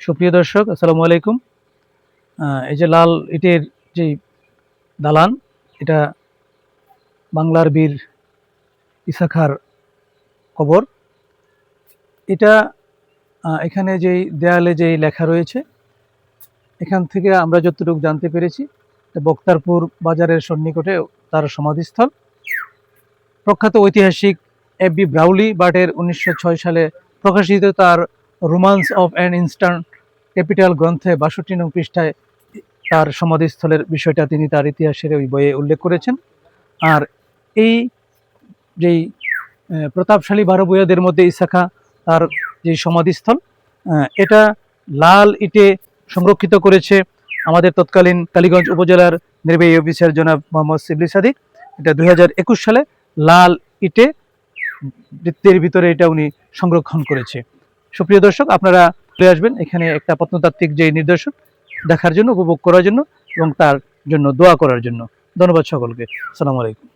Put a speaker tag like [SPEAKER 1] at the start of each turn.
[SPEAKER 1] সুপ্রিয় দর্শক, আসসালামু আলাইকুম। এই যে লাল ইটের যে দালান, এটা বাংলার বীর ইসা খাঁর কবর। এটা এখানে যেই দেয়ালে যেই লেখা রয়েছে, এখান থেকে আমরা যতটুকু জানতে পেরেছি, বক্তারপুর বাজারের সন্নিকটে তার সমাধিস্থল। প্রখ্যাত ঐতিহাসিক এফ.বি. ব্রাউলি বার্টের 1906 সালে প্রকাশিত তার romance of an instant capital গ্রন্থে 62 নং পৃষ্ঠায় তার সমাধিস্থলের বিষয়টা তিনি তার ইতিহাসের ওই বইয়ে উল্লেখ করেছেন। আর এই যেই প্রতাপশালী 12 ভূঁইয়াদের মধ্যে ইসা খাঁ তার যে সমাধিস্থল, এটা লাল ইটে সংরক্ষিত করেছে আমাদের তৎকালীন কালীগঞ্জ উপজেলার নির্বাহী অফিসার জনাব মোহাম্মদ শিবলি সাদিক। এটা 2021 সালে লাল ইটে বৃত্তের ভিতরে এটা উনি সংরক্ষণ করেছে। সুপ্রিয় দর্শক, আপনারা চলে আসবেন এখানে একটা প্রত্নতাত্ত্বিক যে নিদর্শন দেখার জন্য, উপভোগ করার জন্য এবং তার জন্য দোয়া করার জন্য। ধন্যবাদ সকলকে। আসসালামু আলাইকুম।